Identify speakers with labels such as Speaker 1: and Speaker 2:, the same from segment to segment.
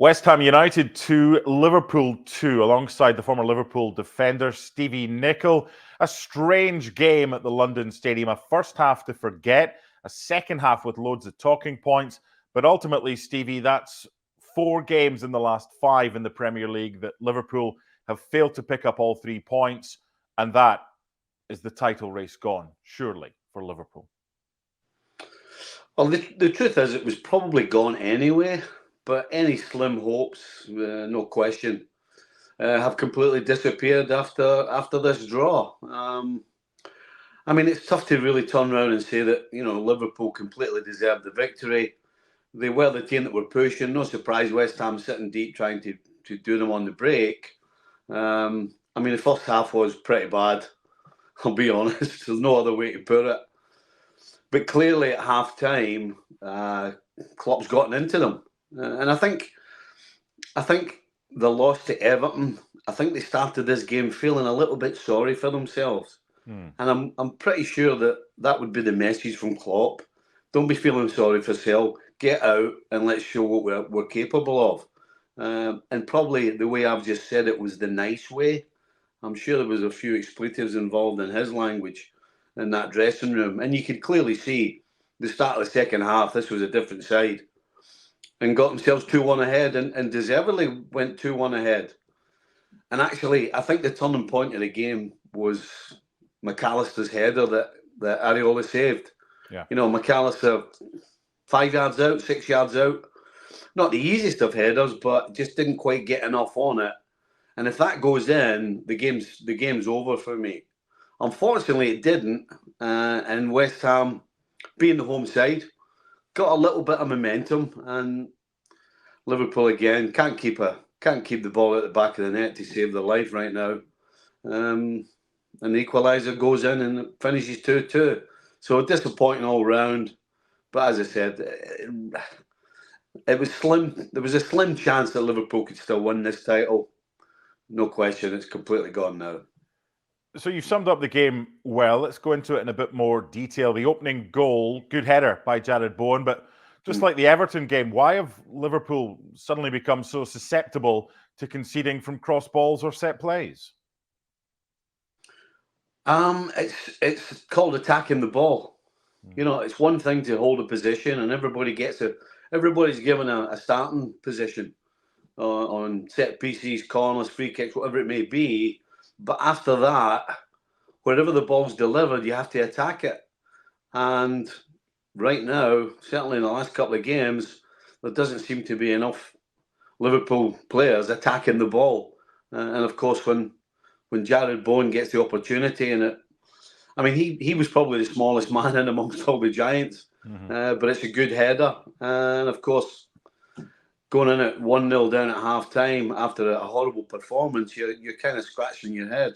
Speaker 1: West Ham United 2, Liverpool 2, alongside the former Liverpool defender Stevie Nicol. A strange game at the London Stadium. A first half to forget, a second half with loads of talking points. But ultimately, Stevie, that's 4 games in the last 5 in the Premier League that Liverpool have failed to pick up all 3 points. And that is the title race gone, surely, for Liverpool.
Speaker 2: Well, the truth is it was probably gone anyway. But any slim hopes, no question, have completely disappeared after this draw. I mean, it's tough to really turn around and say that, Liverpool completely deserved the victory. They were the team that were pushing. No surprise, West Ham sitting deep trying to do them on the break. I mean, the first half was pretty bad, I'll be honest. There's no other way to put it. But clearly at half-time, Klopp's gotten into them. And I think the loss to Everton, I think they started this game feeling a little bit sorry for themselves. And I'm pretty sure that would be the message from Klopp. Don't be feeling sorry for yourself. Get out and let's show what we're capable of. And probably the way I've just said it was the nice way. I'm sure there was a few expletives involved in his language in that dressing room. And you could clearly see the start of the second half, this was a different side. And got themselves 2-1 ahead and deservedly went 2-1 ahead. And actually, I think the turning point of the game was McAllister's header that Areola saved.
Speaker 1: Yeah.
Speaker 2: McAllister 5 yards out, 6 yards out. Not the easiest of headers, but just didn't quite get enough on it. And if that goes in, the game's over for me. Unfortunately, it didn't. And West Ham, being the home side, got a little bit of momentum, and Liverpool again can't keep the ball at the back of the net to save their life right now. And the equaliser goes in and it finishes 2-2. So disappointing all round. But as I said, it was slim. There was a slim chance that Liverpool could still win this title. No question, it's completely gone now.
Speaker 1: So you've summed up the game well. Let's go into it in a bit more detail. The opening goal, good header by Jared Bowen, but just like the Everton game, why have Liverpool suddenly become so susceptible to conceding from cross balls or set plays?
Speaker 2: It's called attacking the ball. It's one thing to hold a position, and everybody's given a starting position on set pieces, corners, free kicks, whatever it may be. But after that, wherever the ball's delivered, you have to attack it. And right now, certainly in the last couple of games, there doesn't seem to be enough Liverpool players attacking the ball. And of course, when Jared Bowen gets the opportunity, he was probably the smallest man in amongst all the giants, but it's a good header. And of course, going in at 1-0 down at half-time after a horrible performance, you're kind of scratching your head.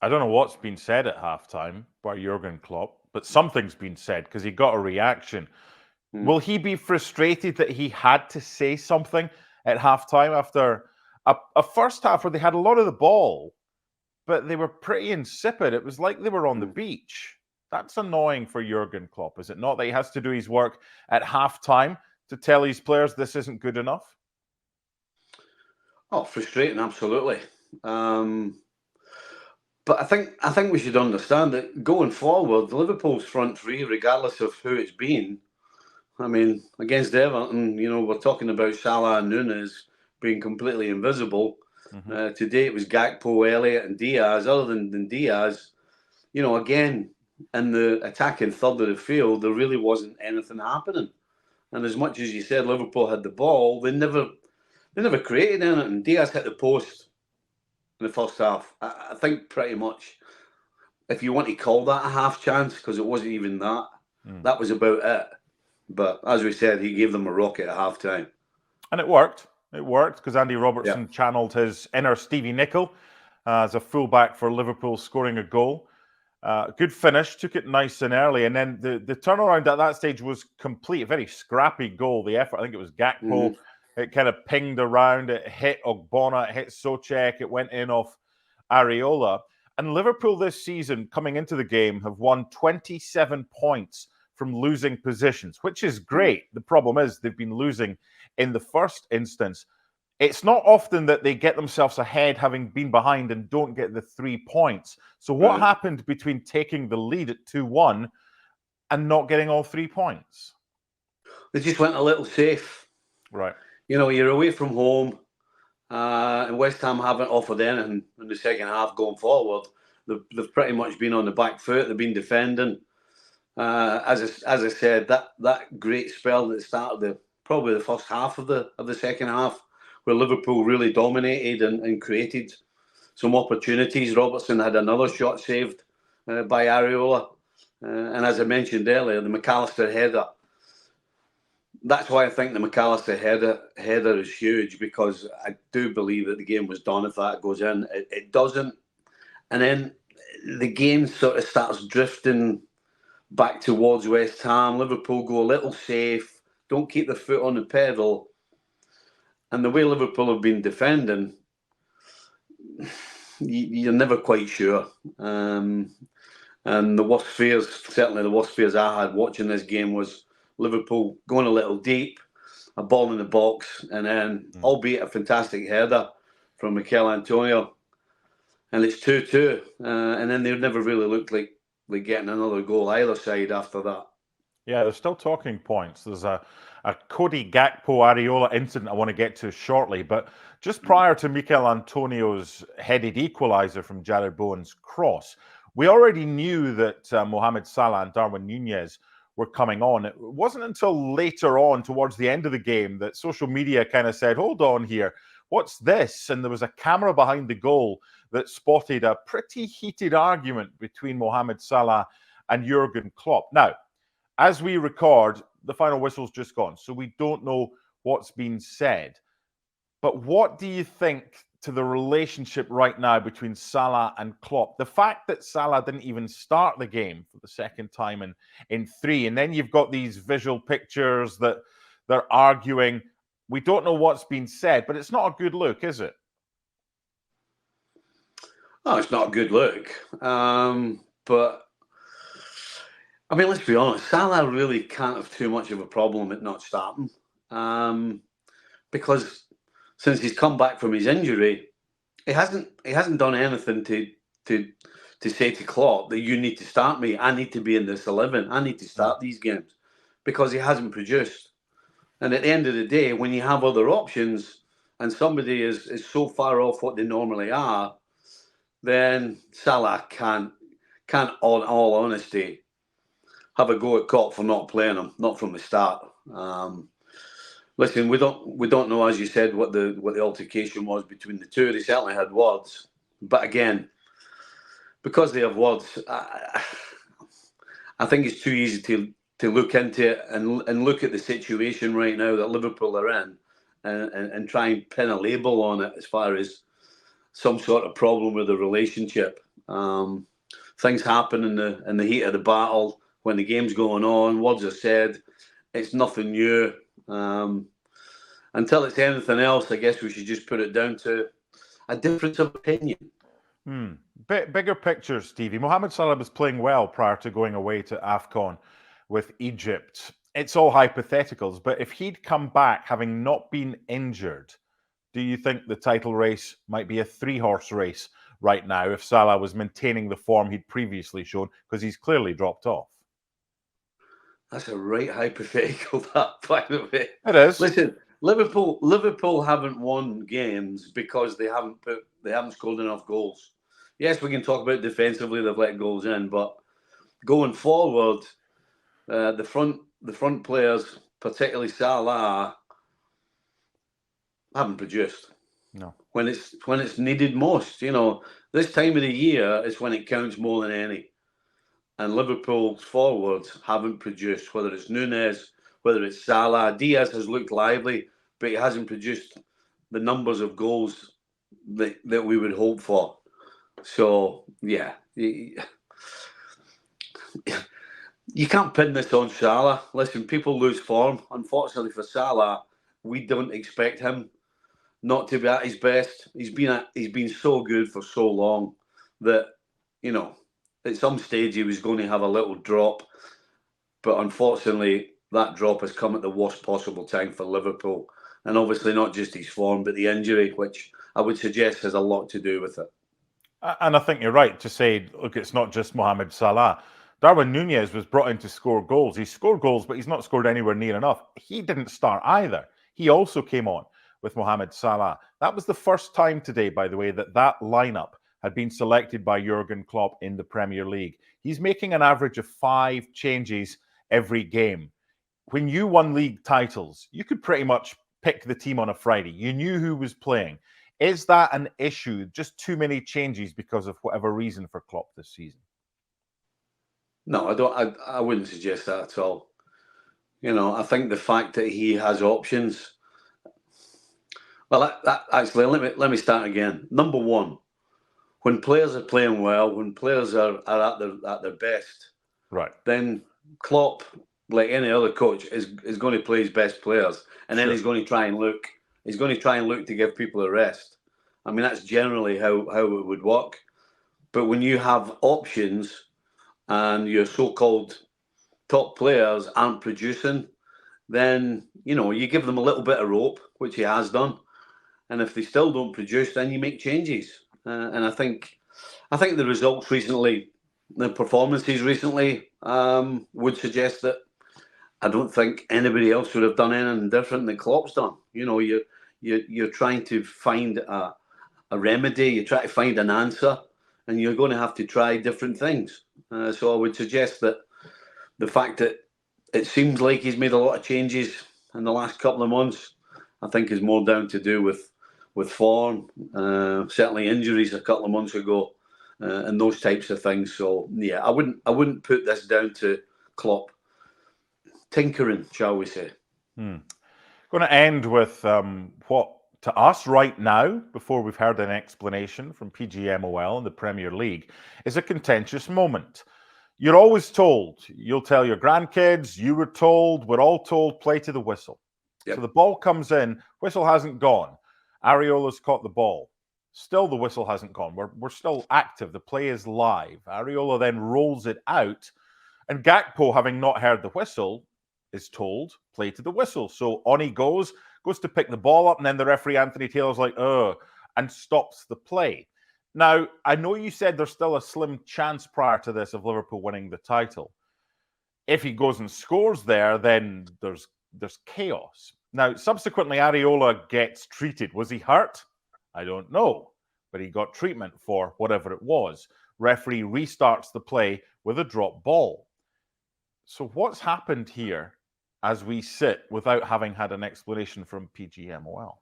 Speaker 1: I don't know what's been said at half-time by Jurgen Klopp, but something's been said because he got a reaction. Will he be frustrated that he had to say something at half-time after a first half where they had a lot of the ball, but they were pretty insipid? It was like they were on the beach. That's annoying for Jurgen Klopp, is it not? That he has to do his work at half-time to tell his players this isn't good enough?
Speaker 2: Oh, frustrating, absolutely. But I think we should understand that going forward, Liverpool's front three, regardless of who it's been, against Everton, we're talking about Salah and Núñez being completely invisible. Today it was Gakpo, Elliott and Diaz. Other than Diaz, again, in the attacking third of the field, there really wasn't anything happening. And as much as you said Liverpool had the ball, they never created anything. Diaz hit the post in the first half. I think pretty much, if you want to call that a half chance, because it wasn't even that, that was about it. But as we said, he gave them a rocket at half time.
Speaker 1: And it worked. It worked because Andy Robertson channeled his inner Stevie Nicol as a fullback for Liverpool, scoring a goal. Good finish, took it nice and early. And then the turnaround at that stage was complete. A very scrappy goal. The effort, I think it was Gakpo. It kind of pinged around. It hit Ogbonna. It hit Souček. It went in off Areola. And Liverpool this season, coming into the game, have won 27 points from losing positions, which is great. The problem is they've been losing in the first instance. It's not often that they get themselves ahead having been behind and don't get the 3 points. So what happened between taking the lead at 2-1 and not getting all 3 points?
Speaker 2: They just went a little safe.
Speaker 1: Right.
Speaker 2: You know, you're away from home, and West Ham haven't offered anything in the second half going forward. They've pretty much been on the back foot. They've been defending. As I said, that great spell that started probably the first half of the second half, where Liverpool really dominated and created some opportunities. Robertson had another shot saved by Areola. And as I mentioned earlier, the McAllister header. That's why I think the McAllister header is huge, because I do believe that the game was done if that goes in. It doesn't. And then the game sort of starts drifting back towards West Ham. Liverpool go a little safe, don't keep their foot on the pedal. And the way Liverpool have been defending, you're never quite sure. And the worst fears, certainly the worst fears I had watching this game, was Liverpool going a little deep, a ball in the box, and then, albeit a fantastic header from Mikel Antonio, and it's 2-2. And then they never really looked like getting another goal either side after that.
Speaker 1: Yeah, there's still talking points. There's a Cody Gakpo-Areola incident I want to get to shortly, but just prior to Mikel Antonio's headed equaliser from Jared Bowen's cross, we already knew that Mohamed Salah and Darwin Núñez were coming on. It wasn't until later on, towards the end of the game, that social media kind of said, hold on here, what's this? And there was a camera behind the goal that spotted a pretty heated argument between Mohamed Salah and Jurgen Klopp. Now, as we record, the final whistle's just gone, so we don't know what's been said. But what do you think to the relationship right now between Salah and Klopp? The fact that Salah didn't even start the game for the second time in 3, and then you've got these visual pictures that they're arguing. We don't know what's been said, but it's not a good look, is it?
Speaker 2: Oh, it's not a good look. But, I mean, let's be honest, Salah really can't have too much of a problem at not starting. Because since he's come back from his injury, he hasn't done anything to say to Klopp that you need to start me. I need to be in this 11. I need to start these games, because he hasn't produced. And at the end of the day, when you have other options and somebody is so far off what they normally are, then Salah can't, on all honesty, have a go at Klopp for not playing him, not from the start. Listen, we don't know, as you said, what the altercation was between the two. They certainly had words, but again, because they have words, I think it's too easy to look into it and look at the situation right now that Liverpool are in, and try and pin a label on it as far as some sort of problem with the relationship. Things happen in the heat of the battle when the game's going on. Words are said. It's nothing new. Until it's anything else, I guess we should just put it down to a difference of opinion.
Speaker 1: Bigger picture, Stevie. Mohamed Salah was playing well prior to going away to AFCON with Egypt. It's all hypotheticals, but if he'd come back having not been injured, do you think the title race might be a 3-horse race right now if Salah was maintaining the form he'd previously shown? Because he's clearly dropped off.
Speaker 2: That's a right hypothetical, that, by the way.
Speaker 1: It is.
Speaker 2: Listen, Liverpool haven't won games because they haven't scored enough goals. Yes, we can talk about defensively, they've let goals in, but going forward, the front players, particularly Salah, haven't produced.
Speaker 1: No.
Speaker 2: When it's needed most. You know, this time of the year is when it counts more than any. And Liverpool's forwards haven't produced, whether it's Núñez, whether it's Salah. Diaz has looked lively, but he hasn't produced the numbers of goals that we would hope for. So, yeah. You can't pin this on Salah. Listen, people lose form. Unfortunately for Salah, we don't expect him not to be at his best. He's been so good for so long that, you know, at some stage he was going to have a little drop. But unfortunately, that drop has come at the worst possible time for Liverpool. and obviously not just his form, but the injury, which I would suggest has a lot to do with it.
Speaker 1: And I think you're right to say, look, it's not just Mohamed Salah. Darwin Nunez was brought in to score goals. He scored goals, but he's not scored anywhere near enough. He didn't start either. He also came on with Mohamed Salah. That was the first time today, by the way, that lineup had been selected by Jurgen Klopp in the Premier League. He's making an average of 5 changes every game. When you won league titles, you could pretty much pick the team on a Friday. You knew who was playing. Is that an issue? Just too many changes because of whatever reason for Klopp this season?
Speaker 2: No, I don't. I wouldn't suggest that at all. I think the fact that he has options. Well, actually, let me start again. Number one, when players are playing well, when players are at their best,
Speaker 1: right,
Speaker 2: then Klopp, like any other coach, is going to play his best players, and then he's going to try and look. He's going to try and look to give people a rest. I mean, that's generally how it would work. But when you have options and your so-called top players aren't producing, then you give them a little bit of rope, which he has done. And if they still don't produce, then you make changes. And I think the results recently, the performances recently, would suggest that I don't think anybody else would have done anything different than Klopp's done. You're trying to find a remedy. You try to find an answer, and you're going to have to try different things. So I would suggest that the fact that it seems like he's made a lot of changes in the last couple of months, I think is more down to do with form, certainly injuries a couple of months ago, and those types of things. So yeah, I wouldn't put this down to Klopp tinkering, shall we say.
Speaker 1: Going to end with what, to us right now, before we've heard an explanation from PGMOL and the Premier League, is a contentious moment. You're always told, you'll tell your grandkids, you were told, we're all told, play to the whistle. Yep. So the ball comes in, whistle hasn't gone. Areola's caught the ball. Still the whistle hasn't gone. We're still active. The play is live. Areola then rolls it out, and Gakpo, having not heard the whistle, is told, play to the whistle. So on he goes to pick the ball up, and then the referee, Anthony Taylor's like, and stops the play. Now, I know you said there's still a slim chance prior to this of Liverpool winning the title. If he goes and scores there, then there's chaos. Now, subsequently, Areola gets treated. Was he hurt? I don't know. But he got treatment for whatever it was. Referee restarts the play with a drop ball. So what's happened here as we sit without having had an explanation from PGMOL?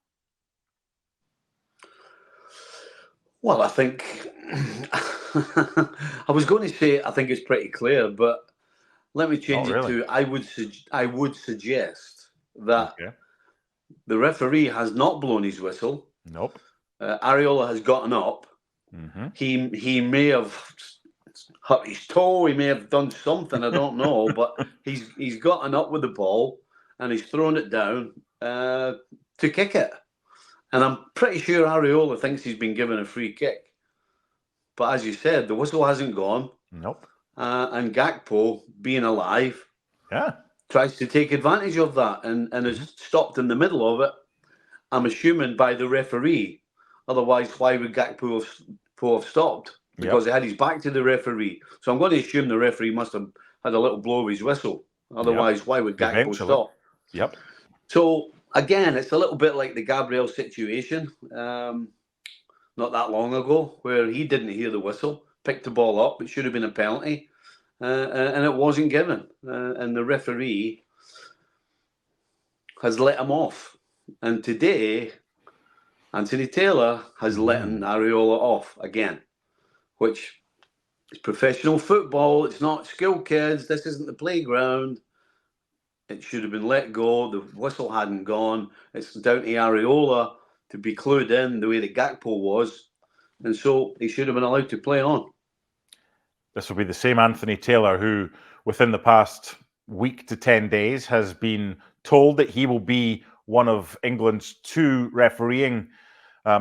Speaker 2: Well, I think I was going to say I think it's pretty clear, but let me change it to I would suggest that the referee has not blown his whistle.
Speaker 1: Nope.
Speaker 2: Areola has gotten up. Mm-hmm. He may have hurt his toe. He may have done something. I don't know, but he's gotten up with the ball and he's thrown it down to kick it. And I'm pretty sure Areola thinks he's been given a free kick. But as you said, the whistle hasn't gone.
Speaker 1: Nope.
Speaker 2: And Gakpo, being alive, tries to take advantage of that and is stopped in the middle of it. I'm assuming by the referee. Otherwise, why would Gakpo have stopped? Because he had his back to the referee. So I'm going to assume the referee must have had a little blow of his whistle. Otherwise, why would Gakpo stop?
Speaker 1: Yep.
Speaker 2: So again, it's a little bit like the Gabriel situation not that long ago, where he didn't hear the whistle, picked the ball up. It should have been a penalty, and it wasn't given. And the referee has let him off. And today, Anthony Taylor has let Areola off again, which is professional football. It's not school kids. This isn't the playground. It should have been let go. The whistle hadn't gone. It's down to Areola to be clued in the way that Gakpo was. And so he should have been allowed to play on.
Speaker 1: This will be the same Anthony Taylor who, within the past week to 10 days, has been told that he will be one of England's 2 refereeing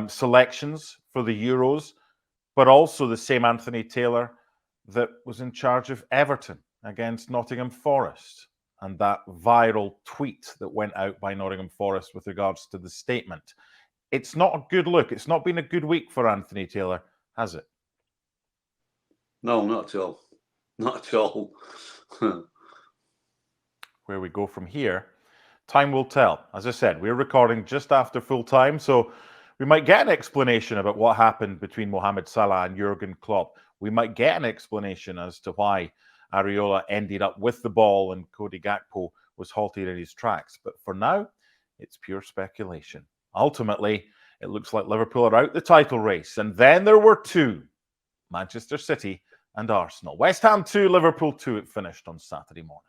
Speaker 1: selections for the Euros, but also the same Anthony Taylor that was in charge of Everton against Nottingham Forest. and that viral tweet that went out by Nottingham Forest with regards to the statement. It's not a good look. It's not been a good week for Anthony Taylor, has it?
Speaker 2: No, not at all. Not at all.
Speaker 1: Where we go from here, time will tell. As I said, we're recording just after full time, so we might get an explanation about what happened between Mohamed Salah and Jurgen Klopp. We might get an explanation as to why Areola ended up with the ball and Cody Gakpo was halted in his tracks. But for now, it's pure speculation. Ultimately, it looks like Liverpool are out the title race. And then there were two, Manchester City and Arsenal. West Ham 2, Liverpool 2, it finished on Saturday morning.